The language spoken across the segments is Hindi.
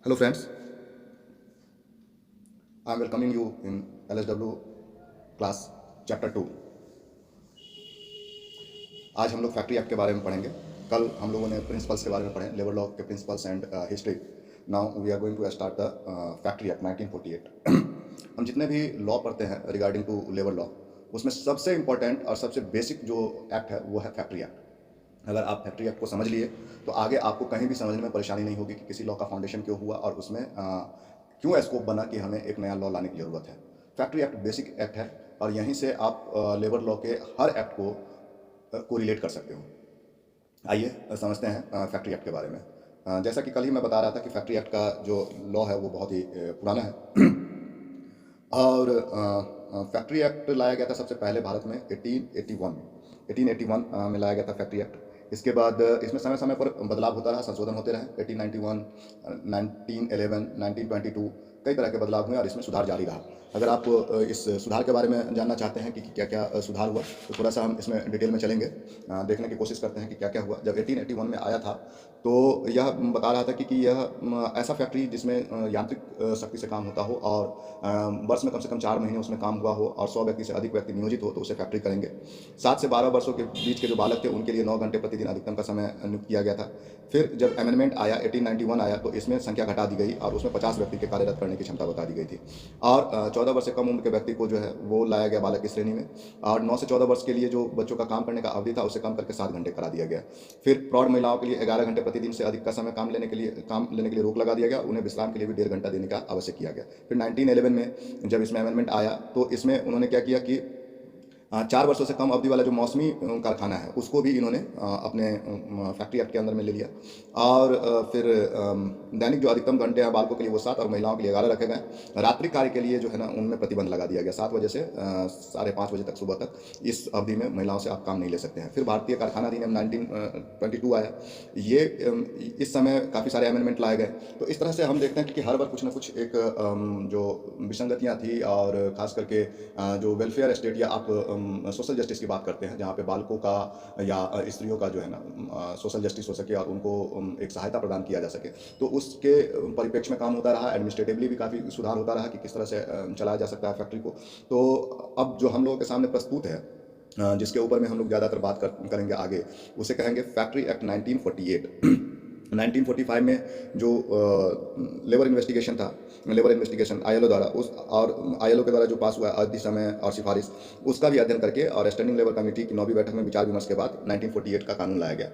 Hello friends, I am welcoming you in LSW class chapter 2। आज हम लोग फैक्ट्री एक्ट के बारे में पढ़ेंगे। कल हम लोगों ने प्रिंसिपल्स के बारे में पढ़े, लेबर लॉ के principles and history. Now we are going to start the factory act 1948। हम जितने भी लॉ पढ़ते हैं रिगार्डिंग टू लेबर लॉ, उसमें सबसे इम्पोर्टेंट और सबसे बेसिक जो एक्ट है वो है फैक्ट्री एक्ट। अगर आप फैक्ट्री एक्ट को समझ लिए तो आगे आपको कहीं भी समझने में परेशानी नहीं होगी कि किसी लॉ का फाउंडेशन क्यों हुआ और उसमें क्यों स्कोप बना कि हमें एक नया लॉ लाने की ज़रूरत है। फैक्ट्री एक्ट बेसिक एक्ट है और यहीं से आप लेबर लॉ के हर एक्ट को रिलेट कर सकते हो। आइए समझते हैं फैक्ट्री एक्ट के बारे में। जैसा कि कल ही मैं बता रहा था कि फैक्ट्री एक्ट का जो लॉ है वो बहुत ही पुराना है और फैक्ट्री एक्ट लाया गया था सबसे पहले भारत में 1881 में लाया गया था फैक्ट्री एक्ट। इसके बाद इसमें समय समय पर बदलाव होता रहा, संशोधन होते रहे। 1891, 1911, 1922 कई तरह के बदलाव हुए और इसमें सुधार जारी रहा। अगर आप इस सुधार के बारे में जानना चाहते हैं कि क्या क्या सुधार हुआ तो थोड़ा सा हम इसमें डिटेल में चलेंगे, देखने की कोशिश करते हैं कि क्या क्या हुआ। जब 1881 में आया था तो यह बता रहा था कि यह ऐसा फैक्ट्री जिसमें यांत्रिक शक्ति से काम होता हो और वर्ष में कम से कम 4 महीने उसमें काम हुआ हो और 100 व्यक्ति से अधिक व्यक्ति नियोजित हो तो उसे फैक्ट्री करेंगे। 7 से 12 वर्षों के बीच के जो बालक थे उनके लिए 9 घंटे प्रतिदिन अधिकतम का समय नियुक्त किया गया था। फिर जब अमेंडमेंट आया 1891 आया तो इसमें संख्या घटा दी गई और उसमें 50 व्यक्ति के कार्यरत करने की क्षमता बता दी गई थी और 14 वर्ष से कम उम्र के व्यक्ति को जो है वो लाया गया बालक की श्रेणी में और 9 से 14 वर्ष के लिए जो बच्चों का काम करने का अवधि था उसे कम करके 7 घंटे करा दिया गया। फिर प्रौढ़ महिलाओं के लिए 11 घंटे प्रतिदिन से अधिक का समय काम लेने के लिए रोक लगा दिया गया। उन्हें विश्राम के लिए भी 1.5 घंटा देने का आवश्यक किया गया। फिर 1911 में जब इसमें अमेंडमेंट आया तो इसमें उन्होंने क्या किया कि 4 वर्षों से कम अवधि वाला जो मौसमी कारखाना है उसको भी इन्होंने अपने फैक्ट्री एक्ट के अंदर में ले लिया और फिर दैनिक जो अधिकतम घंटे हैं बालकों के लिए वो 7 और महिलाओं के लिए 11 रखे गए। रात्रि कार्य के लिए जो है ना उनमें प्रतिबंध लगा दिया गया। 7 बजे से 5:30 बजे तक सुबह तक इस अवधि में महिलाओं से आप काम नहीं ले सकते हैं। फिर भारतीय कारखाना अधिनियम 1922 आया। ये इस समय काफ़ी सारे अमेंडमेंट लाए गए। तो इस तरह से हम देखते हैं कि हर बार कुछ ना कुछ एक जो विसंगतियाँ थी और ख़ास करके जो वेलफेयर स्टेट या आप सोशल जस्टिस की बात करते हैं जहाँ पे बालकों का या स्त्रियों का जो है ना सोशल जस्टिस हो सके और उनको एक सहायता प्रदान किया जा सके, तो उसके परिप्रेक्ष्य में काम होता रहा। एडमिनिस्ट्रेटिवली भी काफ़ी सुधार होता रहा कि किस तरह से चलाया जा सकता है फैक्ट्री को। तो अब जो हम लोगों के सामने प्रस्तुत है जिसके ऊपर में हम लोग ज़्यादातर बात करेंगे आगे, उसे कहेंगे फैक्ट्री एक्ट 1948। 1945 में जो लेबर इन्वेस्टिगेशन था, लेबर इन्वेस्टिगेशन आईएलओ द्वारा उस और आईएलओ के द्वारा जो पास हुआ अवधि समय और सिफारिश उसका भी अध्ययन करके और स्टैंडिंग लेबर कमेटी की 9वीं बैठक में विचार विमर्श के बाद 1948 का कानून लाया गया।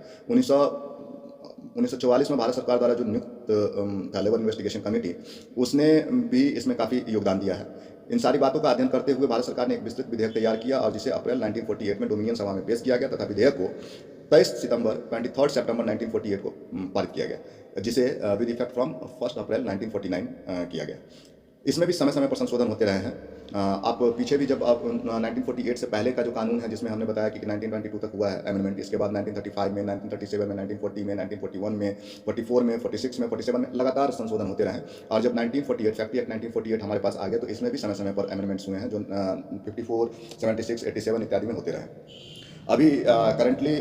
1944 में भारत सरकार द्वारा जो नियुक्त था लेबर इन्वेस्टिगेशन कमेटी, उसने भी इसमें काफ़ी योगदान दिया है। इन सारी बातों का अध्ययन करते हुए भारत सरकार ने एक विस्तृत विधेयक तैयार किया और जिसे अप्रैल 1948 में डोमिनियन सभा में पेश किया गया तथा विधेयक को 23 सितंबर 1948 को पारित किया गया, जिसे विद इफेक्ट फ्रॉम 1 अप्रैल 1949 किया गया। इसमें भी समय समय पर संशोधन होते रहे हैं। आप पीछे भी जब आप 1948 से पहले का जो कानून है जिसमें हमने बताया कि 1922 तक हुआ है अमेंडमेंट, इसके बाद 1935 में, 1937 में, 1940 में, 1941 में, 44 में, 46 में, 47 में लगातार संशोधन होते रहे और जब 1948 फैक्ट्री एक्ट 1948 हमारे पास आ गया तो इसमें भी समय समय पर अमेंडमेंट्स हुए हैं जो 54, 76, 87 इत्यादि में होते रहे। अभी करंटली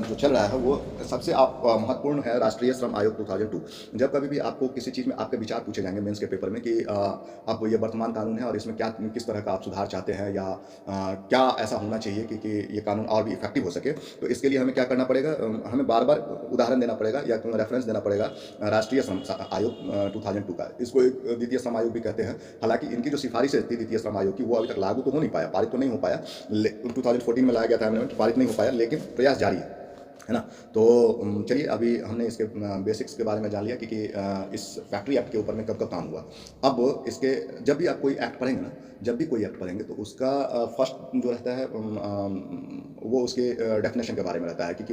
जो चल रहा है वो सबसे महत्वपूर्ण है राष्ट्रीय श्रम आयोग 2002। जब कभी भी आपको किसी चीज़ में आपके विचार पूछे जाएंगे मेंस के पेपर में कि आप ये वर्तमान कानून है और इसमें क्या किस तरह का आप सुधार चाहते हैं या क्या ऐसा होना चाहिए कि ये कानून और भी इफेक्टिव हो सके, तो इसके लिए हमें क्या करना पड़ेगा, हमें बार बार उदाहरण देना पड़ेगा या रेफरेंस देना पड़ेगा राष्ट्रीय श्रम आयोग 2002 का। इसको एक द्वितीय श्रम आयोग भी कहते हैं। हालांकि इनकी जो सिफारिश थी द्वितीय श्रम आयोग की वो अभी तक लागू तो हो नहीं पाया, पारित तो नहीं हो पाया। 2014 में लाया गया था अमेंडमेंट, पारित नहीं हो पाया, लेकिन प्रयास जारी है ना। तो चलिए अभी हमने इसके बेसिक्स के बारे में जान लिया कि इस फैक्ट्री एक्ट के ऊपर में कब कब काम हुआ। अब इसके जब भी आप कोई एक्ट पढ़ेंगे ना, जब भी कोई एक्ट पढ़ेंगे तो उसका फर्स्ट जो रहता है वो उसके डेफिनेशन के बारे में रहता है कि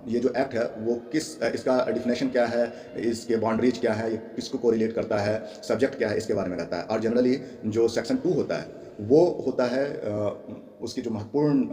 ये जो एक्ट है वो इसका डिफिनेशन क्या है, इसके बाउंड्रीज क्या है, ये किसको कोरिलेट करता है, सब्जेक्ट क्या है, इसके बारे में रहता है। और जनरली जो सेक्शन 2 होता है वो होता है उसकी जो महत्वपूर्ण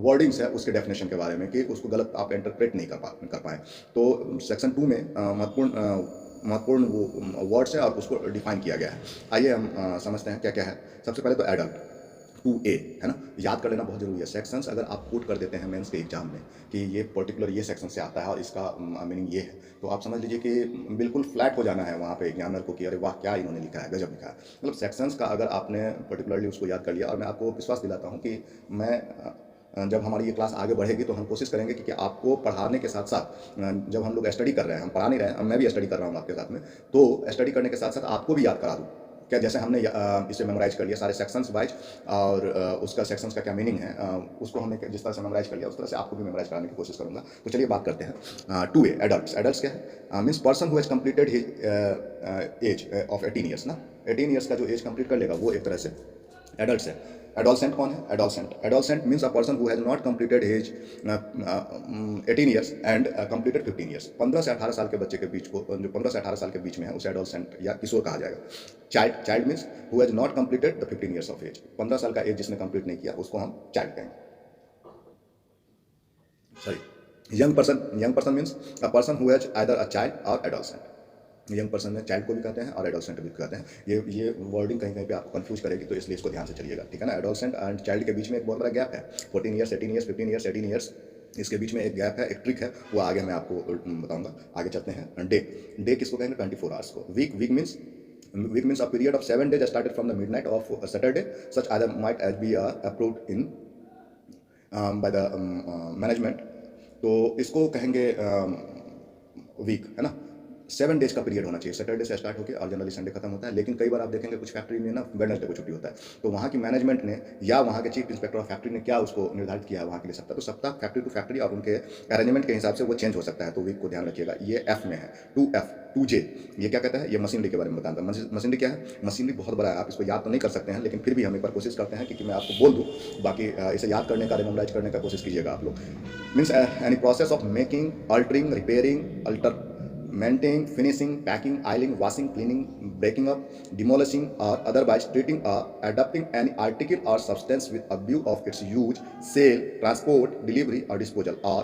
वर्डिंग्स है उसके डेफिनेशन के बारे में कि उसको गलत आप इंटरप्रेट नहीं कर पाएँ। तो सेक्शन 2 में महत्वपूर्ण वो वर्ड्स है और उसको डिफाइन किया गया है। आइए हम समझते हैं क्या क्या है। सबसे पहले तो एडल्ट 2A, है ना। याद कर लेना बहुत जरूरी है। सेक्शंस अगर आप कोट कर देते हैं मेंस के एग्जाम में कि ये पर्टिकुलर ये सेक्शन से आता है और इसका मीनिंग ये है, तो आप समझ लीजिए कि बिल्कुल फ्लैट हो जाना है वहाँ पे एग्जामिनर को कि अरे वाह क्या इन्होंने लिखा है, गजब लिखा है। मतलब सेक्शंस का अगर आपने पर्टिकुलरली उसको याद कर लिया, और मैं आपको विश्वास दिलाता हूँ कि जब हमारी ये क्लास आगे बढ़ेगी तो हम कोशिश करेंगे कि आपको पढ़ाने के साथ साथ जब हम लोग स्टडी कर रहे हैं, हम पढ़ा नहीं रहे हैं, मैं भी स्टडी कर रहा हूँ आपके साथ में, तो स्टडी करने के साथ साथ आपको भी याद करा दूँ। क्या जैसे हमने इसे मेमोराइज कर लिया सारे सेक्शंस वाइज, और उसका सेक्शंस का क्या मीनिंग है, उसको हमने जिस तरह से मेमोराइज कर लिया उस तरह से आपको भी मेमोराइज कराने की कोशिश करूँगा। तो चलिए बात करते हैं 2A एडल्ट्स। एडल्ट्स क्या है? Means person who has completed his age of 18 years ना। 18 ईयर्स का जो एज कंप्लीट कर लेगा वो एक तरह से एडल्ट है। एडोलसेंट कौन है? Adolescent. Adolescent means a person who has not completed age 18 years and completed 15 years. 15 से 18 साल के बच्चे के बीच को, जो 15 से 18 साल के बीच में है, उसे एडोलसेंट या किशोर कहा जाएगा। Child, child means who has not completed the 15 years of age. 15 साल का एज जिसने कंप्लीट नहीं किया उसको हम चाइल्ड कहेंगे। Sorry, young person means a person who has either a child और एडोलसेंट। यंग पर्सन में चाइल्ड को भी कहते हैं और एडोलसेंट भी कहते हैं। ये वर्डिंग कहीं कहीं पे आपको कंफ्यूज करेगी, तो इसलिए इसको ध्यान से चलिएगा, ठीक है ना। एडोलसेंट एंड चाइल्ड के बीच में एक बहुत बड़ा गैप है। 14 ईयर्स, 18 ईयर्स, 15 ईयर्स, 18 ईयर्स, इसके बीच में एक गैप है, एक ट्रिक है, वो आगे मैं आपको बताऊंगा। आगे चलते हैं। डे, डे किसको कहेंगे? 24 आवर्स को। Week, week means a period of 7 days started from the midnight of Saturday, such either might as be approved in by the management. तो इसको कहेंगे वीक, है ना। 7 डेज का पीरियड होना चाहिए, सैटरडे से स्टार्ट होकर और जनरली संडे खत्म होता है। लेकिन कई बार आप देखेंगे कुछ फैक्ट्री में ना वेडनेसडे को छुट्टी होता है, तो वहाँ की मैनेजमेंट ने या वहाँ के चीफ इंस्पेक्टर ऑफ फैक्ट्री ने क्या उसको निर्धारित किया है वहाँ के लिए सप्ताह, तो सप्ताह फैक्ट्री टू फैक्ट्री और उनके अरेंजमेंट के हिसाब से वो चेंज हो सकता है। तो वीक को ध्यान रखिएगा। ये एफ में है। 2F, 2J, ये क्या कहता है? ये मशीनरी के बारे में बताता है। मशीनरी क्या है? मशीनरी बहुत बड़ा है, आप इसको याद तो नहीं कर सकते हैं, लेकिन फिर भी हम एक बार कोशिश करते हैं कि मैं आपको बोल दूँ। बाकी इसे याद करने का, मेमोराइज करने का कोशिश कीजिएगा आप लोग। Means any process of making, altering, repairing, maintaining, finishing, packing, oiling, washing, cleaning, breaking up, demolishing, or otherwise treating or adapting any article or substance with a view of its use, sale, transport, delivery, or disposal, or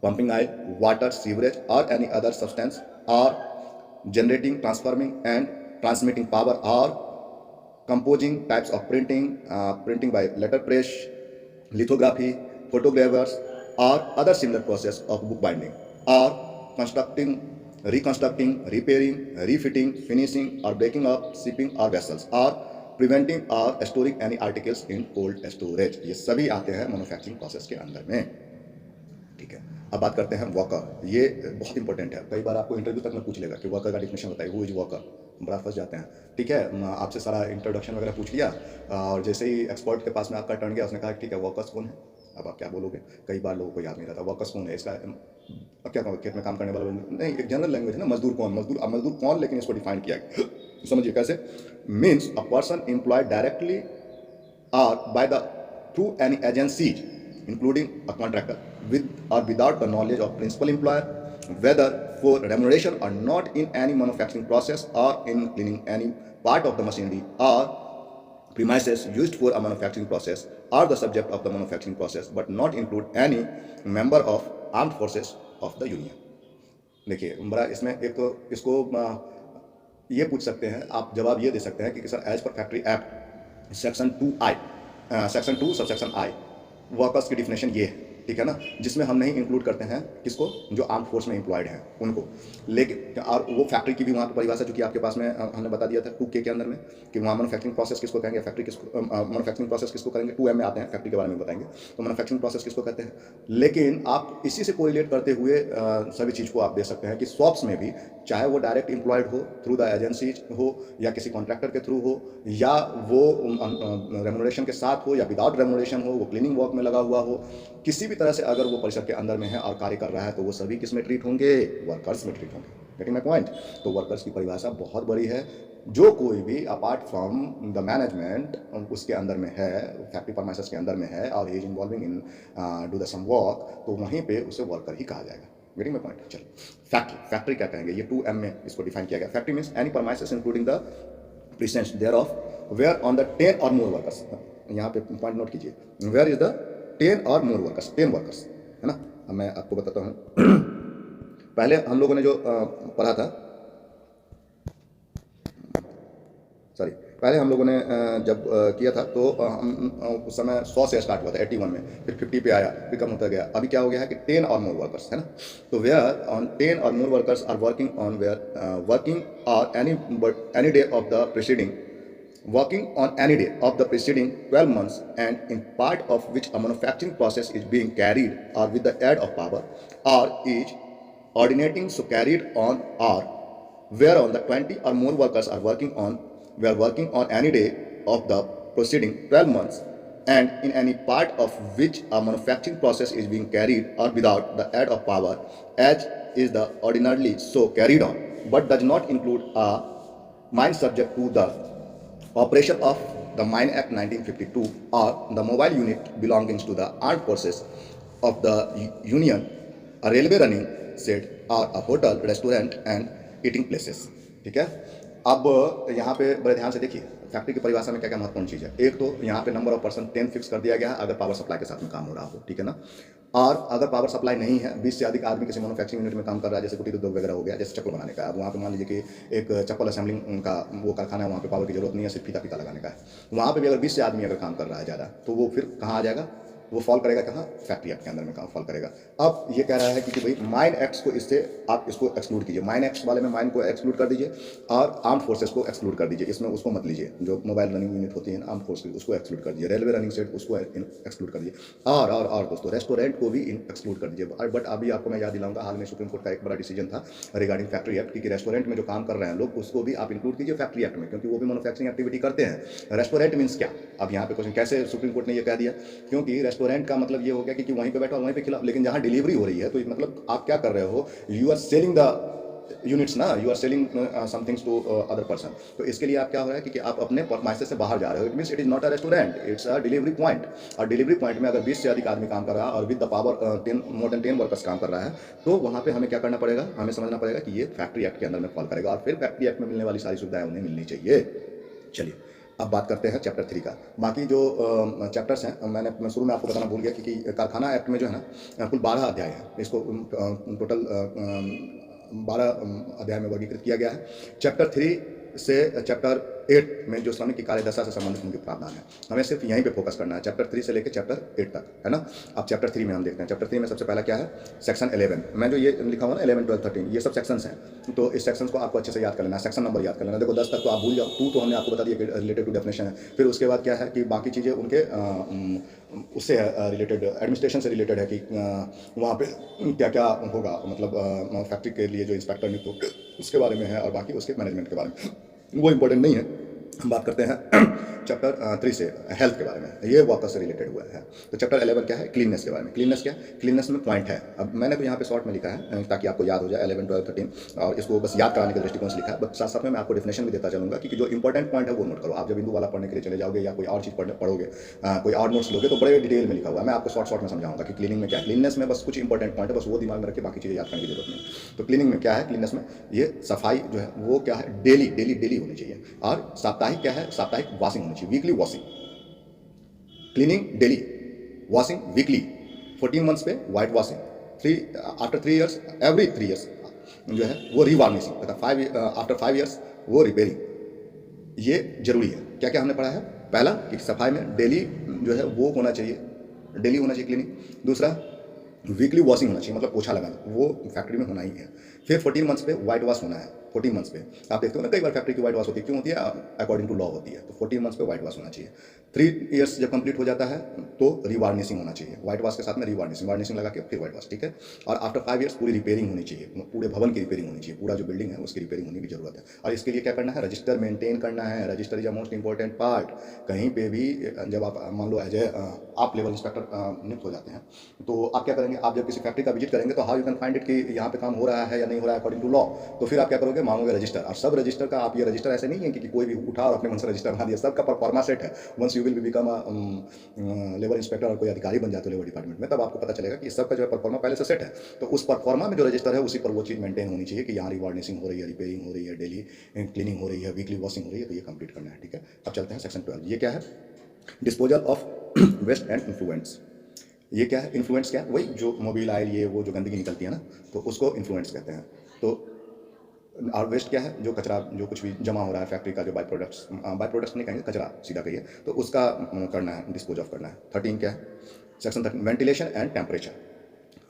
pumping oil, water, sewerage, or any other substance, or generating, transforming, and transmitting power, or composing types of printing, printing by letterpress, lithography, photographers, or other similar process of bookbinding, or constructing, reconstructing, repairing, refitting, finishing, or breaking up shipping or vessels, or preventing or storing any articles in cold storage। ये सभी आते हैं मैन्युफैक्चरिंग प्रोसेस के अंदर में, ठीक है। अब बात करते हैं वर्कर। ये बहुत इंपॉर्टेंट है, कई बार आपको इंटरव्यू तक में पूछ लेगा कि वर्कर का डिफिनेशन बताइए, हु इज वर्कर। बड़ा फंस जाते हैं, ठीक है। आपसे सारा इंट्रोडक्शन वगैरह पूछ लिया, और जैसे ही एक्सपर्ट के पास में आपका टर्न गया, उसने कहा ठीक है वर्कर्स कौन है। अब आप क्या बोलोगे? कई बार लोगों को याद नहीं रहता वर्कर्स कौन है। इसका अब क्या कहूँ, खेत में काम करने वाला नहीं, एक जनरल लैंग्वेज है ना। मजदूर कौन? मजदूर, अब मजदूर कौन, लेकिन इसको डिफाइन किया गया, समझिए कैसे। Means a person employed directly or by the through any agencies including a contractor with or without the knowledge of principal employer, whether for remuneration or not, in any manufacturing process or in cleaning any part of the machinery or premises used for a manufacturing process, or the subject of the manufacturing process, but not include any member of armed forces of the union। देखिए बड़ा इसमें एक तो इसको ये पूछ सकते हैं आप, जवाब ये दे सकते हैं कि sir as per factory act section 2I, section 2 subsection I, workers की डिफिनेशन ये है, ठीक है ना। जिसमें हम नहीं इंक्लूड करते हैं किसको? जो आर्म फोर्स में एम्प्लॉयड हैं उनको। लेकिन और वो फैक्ट्री की भी वहाँ पर परिभाषा जो कि आपके पास में हमने बता दिया था 2K के अंदर में, कि वहाँ मैन्युफैक्चरिंग प्रोसेस किसको कहेंगे, फैक्ट्री किसको, मैन्युफैक्चरिंग प्रोसेस किसको करेंगे। 2M में आते हैं, फैक्ट्री के बारे में बताएंगे, तो मैन्युफैक्चरिंग प्रोसेस किसको कहते हैं। लेकिन आप इसी से कोरिलेट करते हुए सभी चीज़ को आप दे सकते हैं कि शॉप्स में भी, चाहे वो डायरेक्ट एम्प्लॉयड हो, थ्रू द एजेंसीज हो, या किसी कॉन्ट्रैक्टर के थ्रू हो, या वो रेमुनरेशन के साथ हो या विदाउट रेमुनरेशन हो, वो क्लीनिंग वर्क में लगा हुआ हो, किसी भी तरह से अगर वो परिसर के अंदर में है और कार्य कर रहा है, तो वो सभी किस में ट्रीट होंगे? वर्कर्स में ट्रीट होंगे। Getting my point? तो वर्कर्स की परिभाषा बहुत बड़ी है। जो कोई भी अपार्ट फ्रॉम द मैनेजमेंट उसके अंदर में है, फैक्ट्री परमाइसेस के अंदर में है, और he is involving in do the some work, तो वहीं पे उसे वर्कर ही कहा जाएगा। Getting my point? चलो, फैक्ट्री, फैक्ट्री क्या कहेंगे? ये 2M में इसको डिफाइन किया गया। Factory means any premises including the presence there of where on the 10 or more workers. यहाँ पे पॉइंट नोट कीजिए, where is the 10 or more workers, 10 workers, है ना। अब मैं आपको बताता हूँ पहले हम लोगों ने जो पढ़ा था, सॉरी, पहले हम लोगों ने जब किया था तो उस समय 100 से स्टार्ट हुआ था 81 में, फिर 50 पे आया, फिर कम होता गया। अभी क्या हो गया है कि 10 और मोर वर्कर्स है ना, तो where on 10 or more workers are working on where working or any day of the preceding working on any day of the preceding 12 months and in part of which a manufacturing process is being carried or with the aid of power or is ordinating so carried on or whereon the 20 or more workers are working on were working on any day of the preceding 12 months and in any part of which a manufacturing process is being carried or without the aid of power as is the ordinarily so carried on but does not include a mine subject to the operation of the Mine Act 1952 or the mobile unit belonging to the armed forces of the Union, a railway running shed or a hotel, restaurant and eating places. ठीक है, अब यहाँ पे बड़े ध्यान से देखिए फैक्ट्री की परिभाषा में क्या क्या महत्वपूर्ण चीज़ है। एक तो यहाँ पे नंबर ऑफ पर्सन 10 फिक्स कर दिया गया है अगर पावर सप्लाई के साथ में काम हो रहा हो, ठीक है ना। और अगर पावर सप्लाई नहीं है, 20 से अधिक आदमी किसी मैन्युफैक्चरिंग यूनिट में काम कर रहा है, जैसे कुटीर उद्योग वगैरह हो गया, जैसे चप्पल बनाने का, अब वहाँ पे मान लीजिए कि एक चप्पल असेंबलिंग का वो कारखाना है, वहाँ पे पावर की जरूरत नहीं है, सिर्फ फीता फीता लगाने का है। वहाँ पे भी अगर 20 से आदमी अगर काम कर रहा है ज़्यादा, तो वो फिर कहाँ आ जाएगा, वो फॉल करेगा कहाँ, फैक्ट्री एक्ट के अंदर में कहाँ फॉल करेगा। अब ये कह रहा है कि भाई माइन एक्ट्स को इससे आप इसको एक्सक्लूड कीजिए, माइन एक्ट्स वाले में माइन को एक्सक्लूड कर दीजिए और आर्म फोर्सेस को एक्सक्लूड कर दीजिए, इसमें उसको मत लीजिए, जो मोबाइल रनिंग यूनिट होती है ना आर्म फोर्स की, उसको एक्सक्लूड कर दीजिए, रेलवे रनिंग सेट उसको एक्सक्लूड कर दीजिए और दोस्तों रेस्टोरेंट को भी एक्सक्लूड कर दीजिए। बट अभी आपको मैं याद दिलाऊंगा, हाल में सुप्रीम कोर्ट का एक बड़ा डिसीजन था रिगार्डिंग फैक्ट्री एक्ट कि रेस्टोरेंट में जो काम कर रहे हैं लोग उसको भी आप इंक्लूड कीजिए फैक्ट्री एक्ट में, क्योंकि वो भी मैन्युफैक्चरिंग एक्टिविटी करते हैं। रेस्टोरेंट मीन्स क्या, अब यहाँ पे क्वेश्चन कैसे सुप्रीम कोर्ट ने ये कह दिया, क्योंकि रेस्टोरेंट का मतलब ये हो गया कि वहीं पे बैठा वहीं पे खिलाओ, लेकिन जहाँ डिलीवरी हो रही है तो मतलब आप क्या कर रहे हो, you are selling the units ना, you are selling somethings to other person. तो इसके लिए आप क्या हो रहा है कि आप अपने मायसे से बाहर जा रहे हो, it means it is not a restaurant, it's a delivery point. और डिलीवरी पॉइंट में अगर 20 से अधिक आदमी काम कर रहा है और with the power more than 10 workers काम कर रहा है, तो वहाँ पे हमें क्या करना पड़ेगा, हमें समझना पड़ेगा कि ये फैक्ट्री एक्ट के अंदर में फॉल करेगा और फिर फैक्ट्री एक्ट में मिलने वाली सारी सुविधाएं उन्हें मिलनी चाहिए। चलिए अब बात करते हैं चैप्टर 3 का। बाकी जो चैप्टर्स हैं मैं शुरू में आपको बताना भूल गया कि कारखाना एक्ट में जो है ना कुल 12 अध्याय है, इसको टोटल 12 अध्याय में वर्गीकृत किया गया है। चैप्टर 3 से चैप्टर 8 में जो श्रमिक की कार्यदशा से संबंधित उनके प्रावधान है, हमें सिर्फ यहीं पे फोकस करना है, चैप्टर 3 से लेकर चैप्टर 8 तक, है ना। अब चैप्टर 3 में हम देखते हैं, चैप्टर 3 में सबसे पहला क्या है, सेक्शन 11। मैं जो ये लिखा हुआ ना 11, 12, 13 ये सब सेक्शंस हैं, तो इस सेक्शंस को आपको अच्छे से याद कर लेना, सेक्शन नंबर याद कर लेना। देखो 10 तक तो आप भूल जाओ, 2 तो हमने आपको बता दिया कि रिलेटेड टू डेफिनेशन है, फिर उसके बाद क्या है कि बाकी चीज़ें उनके उससे रिलेटेड, एडमिनिस्ट्रेशन से रिलेटेड है कि वहाँ पे क्या क्या होगा, मतलब फैक्ट्री के लिए जो इंस्पेक्टर नियुक्त होंगे उसके बारे में है, और बाकी उसके मैनेजमेंट के बारे में वो इंपॉर्टेंट नहीं है। हम बात करते हैं चैप्टर 3 से हेल्थ के बारे में, ये वापस से रिलेटेड हुआ है। तो चैप्टर 11 क्या है, क्लीननेस के बारे में। क्लीननेस क्या है, क्लीननेस में पॉइंट है, अब मैंने तो यहाँ पे शॉर्ट में लिखा है ताकि आपको याद हो जाए 11, 12, 13, और इसको बस याद कराने के दृष्टिकोण से लिखा है। बट साथ साथ में मैं आपको डेफिनेशन भी देता चलूँगा कि जो इंपॉर्टेंट पॉइंट है वो नोट करो। आप जब हिंदू वाला पढ़ने के लिए चले जाओगे या कोई और चीज़ पढ़ोगे, कोई और नोट्स लोगे तो बड़े डिटेल में लिखा हुआ है, मैं आपको शॉर्ट में समझाऊंगा कि क्लीनिंग में क्या है। क्लीननेस में बस कुछ इंपॉर्टेंट पॉइंट है, बस वो दिमाग में रख के बाकी चीज़ें याद करने की जरूरत नहीं। तो क्लीनिंग में क्या है, क्लीननेस में ये सफाई जो है वो क्या है, डेली डेली डेली होनी चाहिए, और साप्ताहिक क्या है, साप्ताहिक वॉशिंग होनी चाहिए, weekly washing, cleaning daily, washing weekly, 14 months पे white washing, after 3 years, every 3 years जो है वो रीवार्निशिंग, तथा आफ्टर 5 ईयर्स वो रिपेयरिंग। ये जरूरी है। क्या क्या हमने पढ़ा है, पहला कि सफाई में डेली जो है वो होना चाहिए, डेली होना चाहिए क्लीनिंग। दूसरा वीकली वॉशिंग होना चाहिए, मतलब पोछा लगाना, वो फैक्ट्री में होना ही है। फिर 14 मंथ्स पे वाइट वॉश होना है, 14 मंथ्स पे आप देखते हो ना कई बार फैक्ट्री की वाइट वॉश होती है, क्यों होती है, अकॉर्डिंग टू लॉ होती है। तो 14 मंथ्स पे वाइट वॉश होना चाहिए। 3 ईयर्स जब कंप्लीट हो जाता है तो रीवार्निशिंग होना चाहिए, वाइट वॉश के साथ में वार्निशिंग लगा के फिर वाइट वॉश, ठीक है। और आफ्टर 5 ईयर्स पूरी रिपेयरिंग होनी चाहिए, पूरे भवन की रिपेयरिंग होनी चाहिए, पूरा जो बिल्डिंग है उसकी रिपेयरिंग होने की जरूरत है। और इसके लिए क्या करना है, रजिस्टर मेंटेन करना है, register is a most important part. कहीं पे भी जब आप मान लो एज ए आप लेवल इंस्पेक्टर नियुक्त हो जाते हैं, तो आप क्या करेंगे, आप जब किसी फैक्ट्री का विजिट करेंगे तो how you can find it कि यहाँ पे काम हो रहा है या नहीं हो रहा है अकॉर्डिंग टू लॉ। तो फिर आप क्या करोगे, मांगोगे रजिस्टर। और सब रजिस्टर का आप ये रजिस्टर ऐसे नहीं है कि कोई भी उठा और अपने मन से रजिस्टर बना दिया, सबका परफॉर्मा सेट है। Once you will become labour inspector और कोई अधिकारी बन जाते हो लेबर डिपार्टमेंट में, तब आपको पता चलेगा कि सबका जो है परफॉर्मा पहले से सेट है। तो उस परफॉर्मा में जो रजिस्टर है उसी पर वो चीज़ मेंटेन होनी चाहिए कि यहाँ रिवार्निशिंग हो रही है, रिपेयरिंग हो रही है, डेली क्लीनिंग हो रही है, वीकली वॉशिंग हो रही है, तो ये कंप्लीट करना है, ठीक है। अब चलते हैं सेक्शन 12। ये क्या है, डिस्पोजल ऑफ वेस्ट एंड इन्फ्लुएंट्स। ये क्या है, इन्फ्लुएंस क्या है, वही जो मोबिल ऑयल ये वो जो गंदगी निकलती है ना, तो उसको इन्फ्लुएंस कहते हैं। तो और वेस्ट क्या है, जो कचरा जो कुछ भी जमा हो रहा है फैक्ट्री का, जो बाई प्रोडक्ट्स नहीं कहेंगे, कचरा सीधा कहिए, तो उसका करना है, डिस्पोज ऑफ करना है। 13 क्या है, section 13 ventilation and temperature.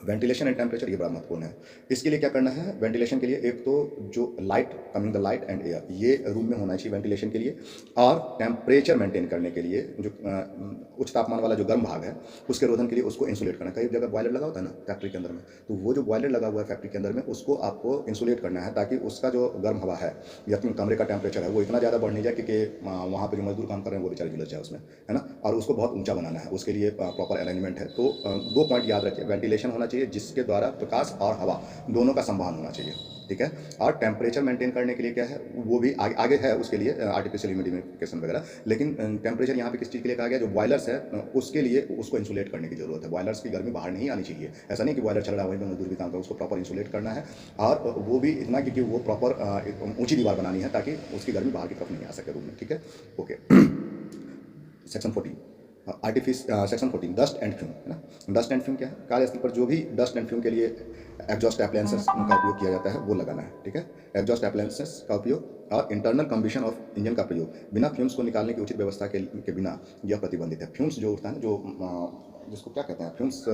Ventilation and temperature ये बड़ा महत्वपूर्ण है। इसके लिए क्या करना है, वेंटिलेशन के लिए एक तो जो light coming the light and air ये रूम में होना चाहिए वेंटिलेशन के लिए, और टेम्परेचर मेंटेन करने के लिए जो उच्च तापमान वाला जो गर्म भाग है उसके रोधन के लिए उसको इंसुलेट करना है। कई जगह बॉयलर लगा होता है ना फैक्ट्री के अंदर में, तो वो जो बॉयलर लगा हुआ है फैक्ट्री के अंदर में उसको आपको इंसुलेट करना है, ताकि उसका जो गर्म हवा है या कमरे का टेम्परेचर है वो इतना ज़्यादा बढ़ नहीं जाए कि वहाँ पर जो मजदूर काम कर रहे हैं वो बेचारे झुलस जाए उसमें, है ना। और उसको बहुत ऊंचा बनाना है, उसके लिए प्रॉपर अरेंजमेंट है। तो 2 पॉइंट याद रखिए, वेंटिलेशन होना चाहिए जिसके द्वारा प्रकाश और हवा दोनों का संवहन होना चाहिए, ठीक है। और टेम्परेचर मेंटेन करने के लिए क्या है, वो भी आगे है उसके लिए आर्टिफिशियल ह्यूमिडिफिकेशन वगैरह, लेकिन टेम्परेचर यहाँ पे किस चीज़ के लिए कहा गया, जो बॉयलर्स है उसके लिए उसको इंसुलेट करने की जरूरत है। बॉयलर्स की गर्मी बाहर नहीं आनी चाहिए, ऐसा नहीं कि बॉयलर चल रहा है वहीं पर मजदूर भी काम कर, उसको प्रॉपर इंसुलेट करना है, और वो भी इतना क्योंकि वो प्रॉपर ऊंची दीवार बनानी है ताकि उसकी गर्मी बाहर की तरफ नहीं आ सके रूम में, ठीक है। Okay, section 14 section 14 dust and fume, है ना। डस्ट एंड फ्यूम क्या है, कार्यस्थल पर जो भी डस्ट एंड फ्यूम के लिए एग्जॉस्ट अप्लायंसेस का उपयोग किया जाता है वो लगाना है, ठीक है। एग्जॉस्ट अप्लायंसेस का उपयोग और इंटरनल कम्बशन ऑफ इंजन का प्रयोग बिना फ्यूम्स को निकालने की उचित व्यवस्था के बिना यह प्रतिबंधित है। फ्यूम्स जो उठता है ना, जो जिसको क्या कहते हैं फ्यूम्स,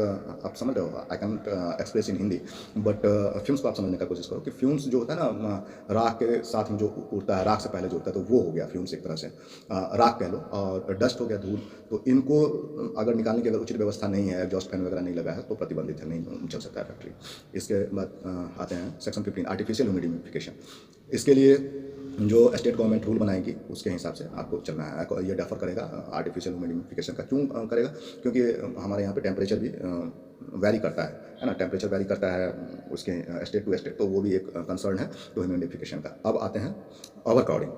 आप समझ रहे हो, I can express in Hindi, but fumes को आप समझने का कोशिश करो कि फ्यूम्स जो होता है ना राख के साथ में जो उड़ता है, राख से पहले जो उड़ता है, तो वो हो गया फ्यूम्स एक तरह से, राख कह लो, और डस्ट हो गया धूल। तो इनको अगर निकालने की अगर उचित व्यवस्था नहीं है, एग्जॉस्ट फैन वगैरह नहीं लगा है, तो प्रतिबंधित है, नहीं चल सकता है फैक्ट्री। इसके बाद आते हैं सेक्शन 15 आर्टिफिशियल ह्यूमिडिफिकेशन। इसके लिए जो स्टेट गवर्नमेंट रूल बनाएगी उसके हिसाब से आपको चलना है। ये डेफर करेगा आर्टिफिशियल ह्यूमिडिफिकेशन का, क्यों करेगा, क्योंकि हमारे यहाँ पे टेम्परेचर भी वैरी करता है ना, टेम्परेचर वैरी करता है उसके स्टेट टू स्टेट, तो वो भी एक कंसर्न है तो ह्यूमिडिफिकेशन का। अब आते हैं ओवर क्राउडिंग।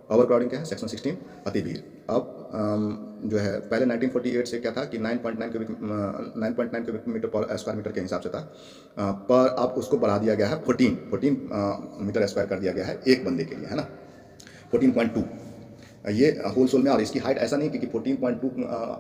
ओवर क्राउडिंग क्या है, सेक्शन 16 अति भीड़। अब जो है पहले 1948 से क्या था कि 9.9 क्यूबिक मीटर पर स्क्वायर मीटर के हिसाब से था, पर अब उसको बढ़ा दिया गया है 14 मीटर स्क्वायर कर दिया गया है एक बंदे के लिए, है ना, 14.2 ये होल सोल में। और इसकी हाइट ऐसा नहीं कि 14.2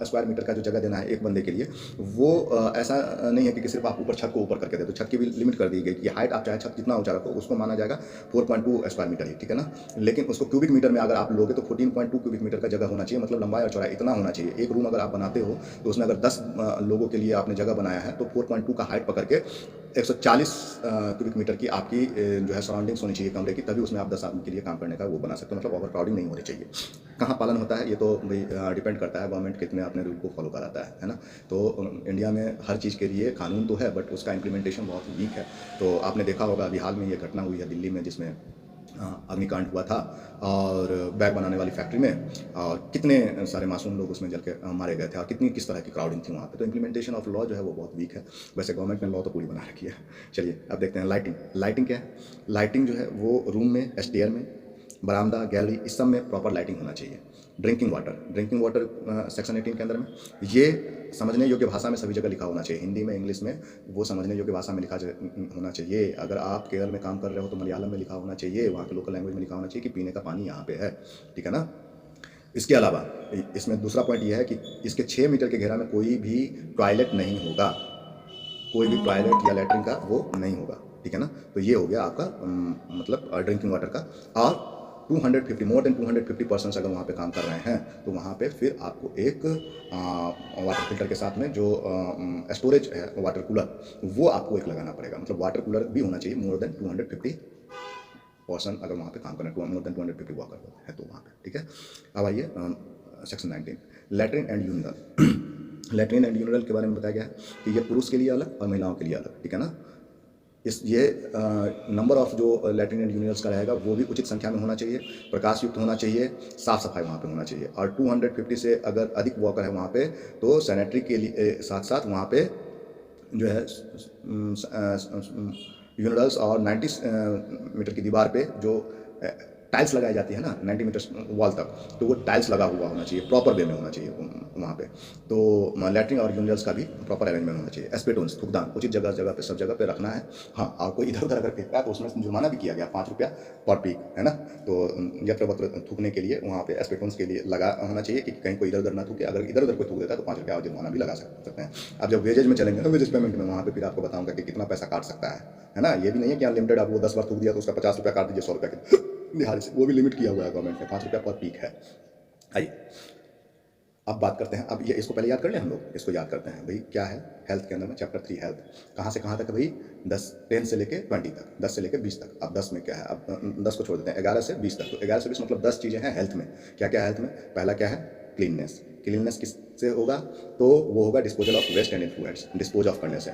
स्क्वायर मीटर का जो जगह देना है एक बंदे के लिए, वो ऐसा नहीं है कि सिर्फ आप ऊपर छत को ऊपर करके दे, तो छत की भी लिमिट कर दी गई कि हाइट आप चाहे छत जितना ऊंचा रखो उसको माना जाएगा 4.2 स्क्वायर मीटर ही, ठीक है ना। लेकिन उसको क्यूबिक मीटर में अगर आप लोगे तो 14.2 क्यूबिक मीटर का जगह होना चाहिए, मतलब लंबाई और चौड़ाई इतना होना चाहिए। एक रूम अगर आप बनाते हो तो उसमें अगर 10 लोगों के लिए आपने जगह बनाया है तो 4.2 का हाइट पकड़ के 140 क्यूबिक मीटर की आपकी जो है सराउंडिंग्स होनी चाहिए कमरे की, तभी उसमें आप 10 आदमी के लिए काम करने का वो बना सकते हो, मतलब ओवर क्राउडिंग नहीं होनी चाहिए। कहाँ पालन होता है ये तो भाई डिपेंड करता है गवर्नमेंट कितने अपने रूल को फॉलो कराता है ना। तो इंडिया में हर चीज़ के लिए कानून तो है, बट उसका इम्प्लीमेंटेशन बहुत वीक है। तो आपने देखा होगा अभी हाल में ये घटना हुई है दिल्ली में, जिसमें अग्निकांड हुआ था, और बैग बनाने वाली फैक्ट्री में, और कितने सारे मासूम लोग उसमें जल के मारे गए थे, और किस तरह की क्राउडिंग थी वहाँ पे। तो इम्प्लीमेंटेशन ऑफ लॉ जो है वो बहुत वीक है। वैसे गवर्नमेंट ने लॉ तो पूरी बना रखी है। चलिए अब देखते हैं लाइटिंग। लाइटिंग क्या है, लाइटिंग जो है वो रूम में, स्टेयर में, बरामदा, गैलरी, इस सब में प्रॉपर लाइटिंग होना चाहिए। ड्रिंकिंग वाटर सेक्शन 18 के अंदर में ये समझने योग्य भाषा में सभी जगह लिखा होना चाहिए, हिंदी में, इंग्लिश में, वो समझने योग्य भाषा में लिखा होना चाहिए। अगर आप केरल में काम कर रहे हो तो मलयालम में लिखा होना चाहिए, वहाँ के लोकल लैंग्वेज में लिखा होना चाहिए कि पीने का पानी यहाँ पे है, ठीक है ना। इसके अलावा इसमें दूसरा पॉइंट ये है कि इसके 6 मीटर के घेरा में कोई भी टॉयलेट नहीं होगा, कोई भी टॉयलेट या लैट्रिन का वो नहीं होगा, ठीक है ना। तो ये हो गया आपका मतलब ड्रिंकिंग वाटर का। और 250 मोर देन 250% अगर वहाँ पे काम कर रहे हैं तो वहाँ पे फिर आपको एक वाटर फिल्टर के साथ में जो स्टोरेज है वाटर कूलर, वो आपको एक लगाना पड़ेगा। मतलब वाटर कूलर भी होना चाहिए मोर देन 250% अगर वहाँ पे काम करना है, मोर देन 250 वर्कर है तो वहाँ पे, ठीक है। अब आइए section 19 latrine and urinal. Latrine and urinal के बारे में बताया गया है कि ये पुरुष के लिए अलग और महिलाओं के लिए अलग, ठीक है ना। ये नंबर ऑफ जो लैट्रिन एंड यूरिनल्स का रहेगा वो भी उचित संख्या में होना चाहिए, प्रकाश युक्त होना चाहिए, साफ सफाई वहाँ पे होना चाहिए। और 250 से अगर अधिक वॉकर है वहाँ पे तो सैनिटरी के लिए साथ साथ वहाँ पे जो है यूनिडल्स और 90 मीटर की दीवार पे जो टाइल्स लगाई जाती है ना 90 मीटर्स वॉल तक, तो वो टाइल्स लगा हुआ होना चाहिए, प्रॉपर वे में होना चाहिए वहाँ पे। तो लैट्रिन और यूरिनल्स का भी प्रॉपर अरेंजमेंट होना चाहिए। एस्पेटोन्स, थूकदान उचित जगह जगह पे सब जगह पे रखना है। हाँ, और कोई इधर उधर अगर फेंकता है तो उसमें जुर्माना भी किया गया, 5 रुपया पर पीक, है ना। तो यत्र वत्र थूकने के लिए वहाँ पे एस्पेटोन्स के लिए लगा होना चाहिए कि कहीं कोई इधर उधर ना थूके। अगर इधर उधर कोई थूक देता है तो 5 रुपया और जुर्माना भी लगा सकते हैं। अब जब वेजेज में चलेंगे ना, वेजेज पेमेंट में, वहाँ पे फिर आपको बताऊंगा कि कितना पैसा काट सकता है ना। ये भी नहीं है कि अनलिमिटेड, आप वो 10 बार थूक दिया तो उसका 50 रुपया काट दीजिए, 100 रुपया के दिहाड़ी से, वो भी लिमिट किया हुआ है गवर्नमेंट ने, 5 रुपया पर पीक है। आइए अब बात करते हैं। अब ये इसको पहले याद कर लें, हम लोग इसको याद करते हैं भाई क्या है हेल्थ के अंदर में। चैप्टर 3 हेल्थ, कहाँ से कहाँ तक भाई, 10 से लेके 20 तक, 10 से लेके 20 तक। अब 10 में क्या है, अब 10 को छोड़ देते हैं, 11 से 20 तक। तो 11 से 20 मतलब 10 चीज़ें हैं हेल्थ में। क्या क्या है हेल्थ में? पहला क्या है, क्लीननेस। क्लीननेस किससे होगा? तो वो होगा disposal of waste and influence, dispose of करने से।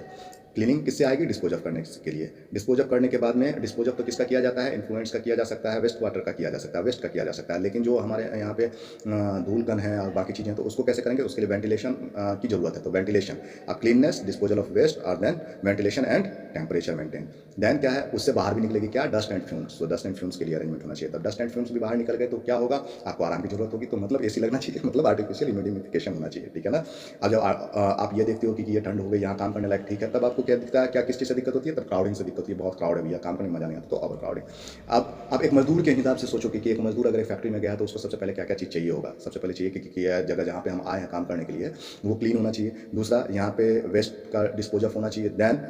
क्लीनिंग किससे आएगी? डिस्पोज ऑफ करने के लिए। डिस्पोज ऑफ करने के बाद में, डिस्पोज ऑफ तो किसका किया जाता है? इन्फ्लुएंस का किया जा सकता है, वेस्ट वाटर का किया जा सकता है, वेस्ट का किया जा सकता है। लेकिन जो हमारे यहाँ पे धूल कण है और बाकी चीज़ें, तो उसको कैसे करेंगे? उसके लिए वेंटिलेशन की जरूरत है। तो वेंटिलेशन, अब क्लीननेस, डिस्पोजल ऑफ वेस्ट और then ventilation and temperature maintain. Then क्या है, उससे बाहर भी निकलेगी क्या? Dust and fumes. तो डस्ट एंड फ्यूम्स के लिए अरेंजमेंट होना चाहिए। तब डस्ट एंड फ्यूम्स भी बाहर निकल गए तो क्या होगा? आपको आराम की जरूरत होगी, तो मतलब एसी लगना चाहिए, मतलब आर्टिफिशियल ह्यूमिडिफिकेशन होना चाहिए, ठीक है ना। अब जब आप ये देखते हो कि ये ठंड हो गई, यहाँ काम करने लायक ठीक है, तब आपको क्या दिखता है, क्या किस चीज़ से दिक्कत होती है? तब क्राउडिंग से दिक्कत होती है। बहुत क्राउड है भैया, काम करने में मजा नहीं आता, तो ओवर क्राउडिंग। अब एक मजदूर के हिसाब से सोचो कि एक मजदूर अगर एक फैक्ट्री में गया है तो उसको सबसे पहले क्या क्या चीज़ चाहिए होगा? सबसे पहले चाहिए कि यह जगह जहाँ पे हम आए हैं काम करने के लिए वो क्लीन होना चाहिए। दूसरा, यहाँ पे वेस्ट का डिस्पोज ऑफ होना चाहिए। देन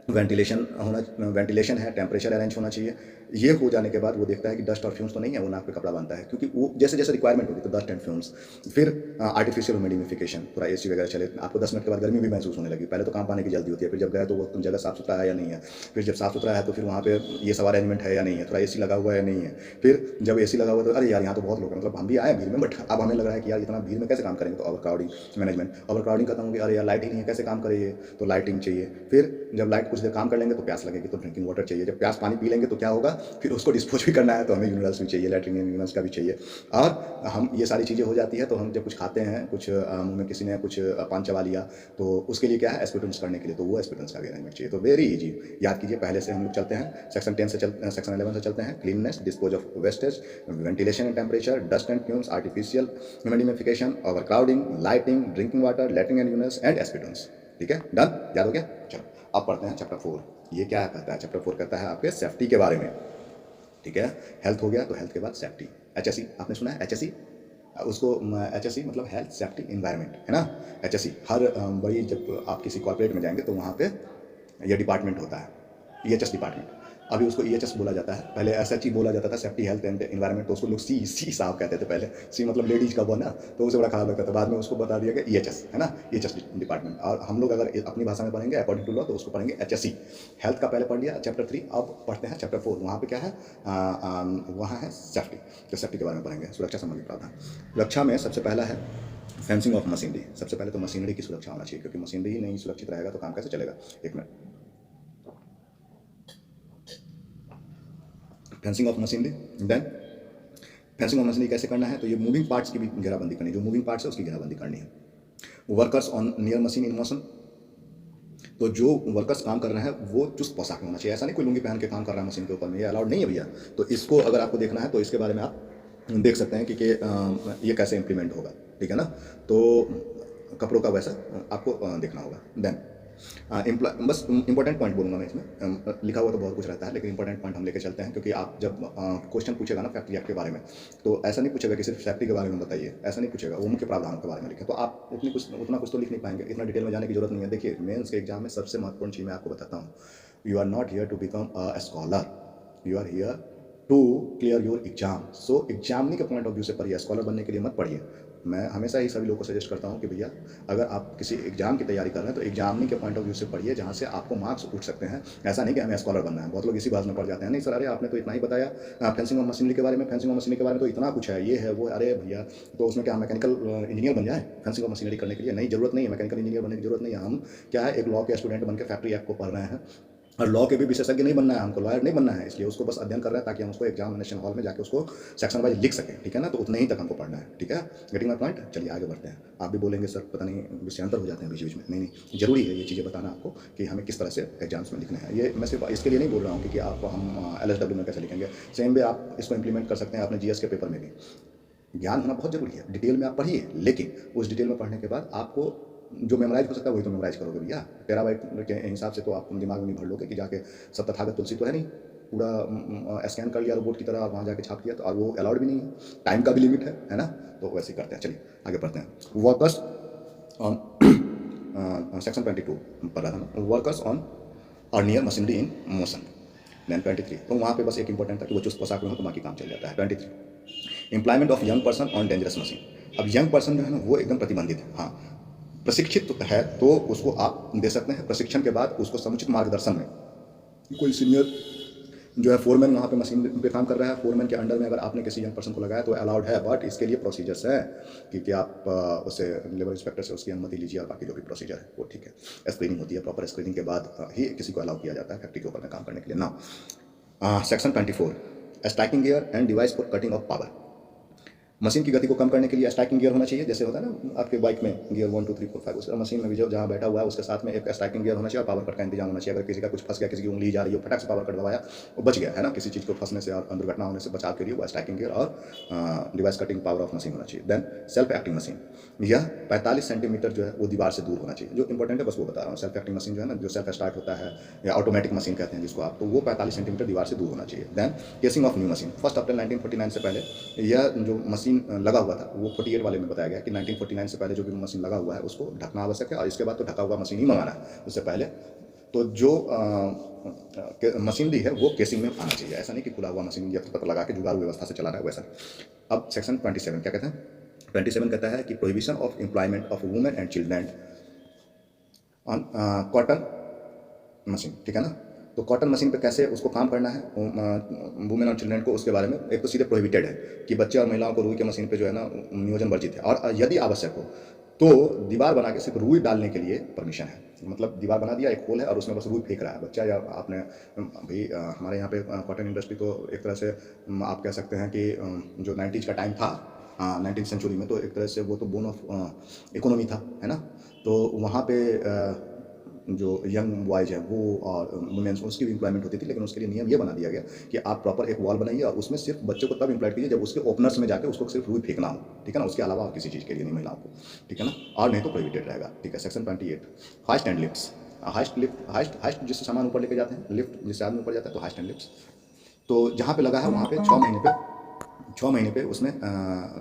वेंटिलेशन है, टेम्परेचर अरेंज होना चाहिए। ये हो जाने के बाद वो देखता है कि डस्ट और फ्यूम्स तो नहीं है, वो नाक पे कपड़ा बांधता है, क्योंकि वो जैसे जैसे रिक्वायरमेंट होगी तो डस्ट एंड फ्यूम्स। फिर आर्टिफिशियल ह्यूमिडिफिकेशन, पूरा एसी वगैरह चले, आपको 10 मिनट के बाद गर्मी भी महसूस होने लगी। पहले तो काम पाने की जल्दी होती है, फिर जब गए तो वो जगह साफ सुथरा है या नहीं है, फिर जब साफ सुथरा है तो फिर वहाँ पे ये सब अरेंजमेंट है या नहीं है, थोड़ा एसी लगा हुआ है या नहीं है। फिर जब एसी लगा हुआ तो अरे यार यहाँ तो बहुत लोग हैं, मतलब हम भी आए भीड़ में, बट अब हमें लग रहा है कि यार इतना भीड़ में कैसे काम करेंगे, तो over crowding management. Over crowding खत्म होगी, अरे यार लाइट ही नहीं है, कैसे काम करेंगे, तो लाइटिंग चाहिए। फिर जब लाइट कुछ देर काम कर लेंगे तो प्यास लगेगी, तो ड्रिंकिंग वाटर चाहिए। जब प्यास पानी पी लेंगे तो क्या होगा, फिर उसको डिस्पोज भी करना है, तो हमें यूनिवर्स भी चाहिए, लैट्रिन यूनिवर्स का भी चाहिए। और हम ये सारी चीज़ें हो जाती है तो हम जब कुछ खाते हैं, कुछ मुंह में किसी ने कुछ पान चबा लिया, तो उसके लिए क्या है, एस्पिरेंस करने के लिए, तो वो एस्पिरेंस का भी अरेंजमेंट चाहिए। तो वेरी इजी, याद कीजिए। पहले से हम लोग चलते हैं, सेक्शन 11 से चलते हैं। Cleanness, dispose of wastage, ventilation and temperature, dust and fumes, artificial humidification, overcrowding, lighting, drinking water, latrine and universe and aspirants. ठीक है, डन, याद हो गया। चलो अब पढ़ते हैं चैप्टर 4। ये क्या कहता है? चैप्टर 4 कहता है आपके सेफ्टी के बारे में, ठीक है। हेल्थ हो गया, तो हेल्थ के बाद सेफ्टी। एचएसई आपने सुना है? एचएसई, उसको एचएसई मतलब हेल्थ सेफ्टी एनवायरनमेंट, है ना। एचएसई हर बड़ी, जब आप किसी कॉर्पोरेट में जाएंगे तो वहाँ पे ये डिपार्टमेंट होता है, ईएचएस डिपार्टमेंट। अभी उसको ईएचएस बोला जाता है, पहले एसएचई बोला जाता था, सेफ्टी हेल्थ एंड एनवायरनमेंट, तो उसको लोग सी साहब कहते थे पहले। सी मतलब लेडीज का वो ना, तो उसे बड़ा खराब लगता था। बाद में उसको बता दिया गया ईएचएस, है ना, ईएचएस डिपार्टमेंट। और हम लोग अगर अपनी भाषा में पढ़ेंगे अकॉर्डिंग टू लॉ तो उसको पढ़ेंगे एचएससी। हेल्थ का पहले पढ़ लिया, चैप्टर 3। अब पढ़ते हैं चैप्टर 4। वहाँ पे क्या है, वहाँ है सेफ्टी। तो सेफ्टी के बारे में पढ़ेंगे, सुरक्षा संबंधी प्रावधान। सुरक्षा में सबसे पहला है फेंसिंग ऑफ मशीनरी। सबसे पहले तो मशीनरी की सुरक्षा होना चाहिए, क्योंकि मशीनरी ही नहीं सुरक्षित रहेगा तो काम कैसे चलेगा। एक minute, fencing of machinery. Then fencing of machinery कैसे करना है, तो ये मूविंग पार्ट्स की भी घेराबंदी करनी है, जो मूविंग पार्ट्स है उसकी घेराबंदी करनी है। Workers on near machine in motion, तो जो वर्कर्स काम कर रहे हैं वो चुस्त पोशाक में होना चाहिए। ऐसा नहीं कोई लुंगी पहन के काम कर रहा है मशीन के ऊपर में, ये अलाउड नहीं है भैया। तो इसको अगर आपको देखना है तो इसके बारे में आप देख सकते हैं कि ये कैसे इंप्लीमेंट होगा, ठीक है ना। तो कपड़ों का वैसा आपको देखना होगा। देन बस इंपॉर्टेंट पॉइंट बोलूँगा मैं इसमें। लिखा हुआ तो बहुत कुछ रहता है, लेकिन इंपॉर्टेंट पॉइंट हम लेके चलते हैं, क्योंकि आप जब क्वेश्चन पूछेगा ना फैक्ट्री एक्ट के बारे में, तो ऐसा नहीं पूछेगा कि सिर्फ सेफ्टी के बारे में बताइए, ऐसा नहीं पूछेगा, वो मुख्य प्रावधानों के बारे में लिखे। तो आप उतना कुछ तो लिख नहीं पाएंगे, इतना डिटेल में जाने की जरूरत नहीं है। देखिए, मेंस के एग्जाम में सबसे महत्वपूर्ण चीज़ मैं आपको बताता हूँ, you are not here to become a scholar, you are here to clear your exam. So examinee के पॉइंट ऑफ व्यू से पढ़िए, स्कॉलर बनने के लिए मत पढ़िए। मैं हमेशा ही सभी लोगों को सजेस्ट करता हूँ कि भैया अगर आप किसी एग्जाम की तैयारी कर रहे हैं तो एग्जामिनी के पॉइंट ऑफ व्यू से पढ़िए, जहाँ से आपको मार्क्स उठ सकते हैं। ऐसा नहीं कि हमें स्कॉलर बनना है, बहुत लोग इसी बात में पढ़ जाते हैं। नहीं सर, अरे आपने तो इतना ही बताया फेंसिंग ऑफ मशीनरी के बारे में, फेंसिंग ऑफ मशीनरी के बारे में तो इतना कुछ है, ये है वो। अरे भैया, तो उसमें क्या मैकेनिकल इंजीनियर बन जाए फेंसिंग ऑफ मशीनरी करने के लिए? नहीं, जरूरत नहीं है, मैकेनिकल इंजीनियर बनने की जरूरत नहीं है। हम क्या है, एक लॉ के स्टूडेंट बनकर फैक्ट्री एक्ट को पढ़ रहे हैं, और लॉ के भी विशेषज्ञ नहीं बनना है, हमको लॉयर नहीं बनना है, इसलिए उसको बस अध्ययन कर रहा है ताकि हम उसको एग्जामिनेशन हॉल में जाके उसको सेक्शन वाइज लिख सकें, ठीक है ना। तो उतने ही तक हमको पढ़ना है, ठीक है। Getting my point. चलिए आगे बढ़ते हैं। आप भी बोलेंगे सर पता नहीं विषयांतर हो जाते हैं बीच बीच में। नहीं नहीं, जरूरी है ये चीज़ें बताना आपको कि हमें किस तरह से एग्जाम्स में लिखना है। ये मैं सिर्फ इसके लिए नहीं बोल रहा हूँ कि आप हम LSW में कैसे लिखेंगे, सेम वे आप इसको इंप्लीमेंट कर सकते हैं अपने GS के पेपर में भी। ज्ञान होना बहुत जरूरी है, डिटेल में आप पढ़िए, लेकिन उस डिटेल में पढ़ने के बाद आपको जो मेमोराइज हो सकता है वही तो मेमोराइज करोगे भैया। टेराबाइट के हिसाब से तो आप दिमाग में नहीं भर लोगे कि जाके सब तथागत तुलसी तो है नहीं, पूरा स्कैन कर लिया रोबोट की तरह वहाँ जाके छाप दिया, तो और वो अलाउड भी नहीं है, टाइम का भी लिमिट है ना। तो वैसे ही करते हैं। चलिए आगे बढ़ते हैं। वर्कर्स ऑन सेक्शन 22 पढ़ रहा था मैं, workers on or near machinery in motion. Then 23, तो वहाँ पे बस एक इंपॉर्टेंट था कि वो चुस्त पोशाक में हो तो बाकी काम चल जाता है। 23, employment of young person on dangerous machine. अब यंग पर्सन जो है ना वो एकदम प्रतिबंधित है। हाँ, प्रशिक्षित है तो उसको आप दे सकते हैं, प्रशिक्षण के बाद उसको समुचित मार्गदर्शन में। कोई सीनियर जो है फोरमैन वहाँ पे मशीन पे काम कर रहा है, फोरमैन के अंडर में अगर आपने किसी यंग पर्सन को लगाया तो अलाउड है, बट इसके लिए प्रोसीजर्स है कि आप उससे लेबर इंस्पेक्टर से उसकी अनुमति लीजिए और बाकी जो भी प्रोसीजर है वो ठीक है। स्क्रीनिंग होती है, प्रॉपर स्क्रीनिंग के बाद ही किसी को अलाउ किया जाता है फैक्ट्री के ऊपर में काम करने के लिए ना। Section 24, striking gear and device for cutting of power. Machine की गति को कम करने के लिए स्ट्राइकिंग गियर होना चाहिए, जैसे होता है ना आपके बाइक में गियर 1 2 3 4 5, उसका मशीन में भी जो जहाँ बैठा हुआ है उसके साथ में एक स्ट्राइकिंग गियर होना चाहिए और पावर कट का इंतजाम होना चाहिए। अगर किसी का कुछ फंस गया, किसी की उंगली जा रही हो, फटाक से पावर कट दबाया, वो बच गया है ना, किसी चीज़ को फंसने से और दुर्घटना होने से बचाव के लिए वो स्ट्राइकिंग गियर और device cutting power of machine होना चाहिए। देन सेल्फ एक्टिंग मशीन, यह 45 सेंटीमीटर जो है वो दीवार से दूर होना चाहिए। जो इंपॉर्टेंट है बस वो बता रहा हूँ। सेल्फ एक्टिंग मशीन जो है ना, जो सेल्फ स्टार्ट होता है या ऑटोमेटिक मशीन कहते हैं जिसको आप, तो वो 45 सेंटीमीटर दीवार से दूर होना चाहिए। Then casing of new machine, 1 April 1949 से पहले यह जो मशीन लगा हुआ था वो 48 वाले में बताया गया कि 1949 से पहले जो भी मशीन लगा हुआ है उसको ढकना आवश्यक है और इसके बाद तो ढका हुआ मशीन ही मंगाना है उससे पहले। तो जो मशीनरी है वो केसिंग में आना चाहिए, ऐसा नहीं कि खुला हुआ मशीन यंत्र पत्र लगा के जुगाड़ू व्यवस्था से चला रहा है वैसा। अब सेक्शन 27 क्या कहते हैं? 27 कहता है कि prohibition of employment of women and children on cotton machine, ठीक है ना। तो कॉटन मशीन पे कैसे उसको काम करना है वुमेन और चिल्ड्रेन को, उसके बारे में एक तो सीधे प्रोहिबिटेड है कि बच्चे और महिलाओं को रुई के मशीन पे जो है ना नियोजन वर्जित है, और यदि आवश्यक हो तो दीवार बना के सिर्फ रुई डालने के लिए परमिशन है। मतलब दीवार बना दिया, एक होल है और उसमें बस रुई फेंक रहा है बच्चा, या आपने भाई हमारे यहाँ पे कॉटन इंडस्ट्री तो एक तरह से आप कह सकते हैं कि जो 90s का टाइम था 19th सेंचुरी में, तो एक तरह से वो तो बोन ऑफ इकोनॉमी था, है ना। तो वहाँ पे जो यंग बॉयज हैं वो और वुमेन्स उसकी भी इंप्लॉयमेंट होती थी, लेकिन उसके लिए नियम ये बना दिया गया कि आप प्रॉपर एक वॉल बनाइए और उसमें सिर्फ बच्चों को तब इंप्लॉय कीजिए जब उसके ओपनर्स में जाकर उसको सिर्फ रुई फेंकना हो, ठीक है ना। उसके अलावा और किसी चीज़ के लिए नहीं महिलाओं को, ठीक है ना, और नहीं तो प्रोहिबिटेड रहेगा, ठीक है। Section 28, hoist and lifts. Hoist जिससे सामान ऊपर लेके जाते हैं, लिफ्ट जिससे आदमी ऊपर जाता है, तो हाइस्ट एंड लिफ्ट्स। तो जहाँ पे लगा है वहाँ पे 6 महीने पे उसमें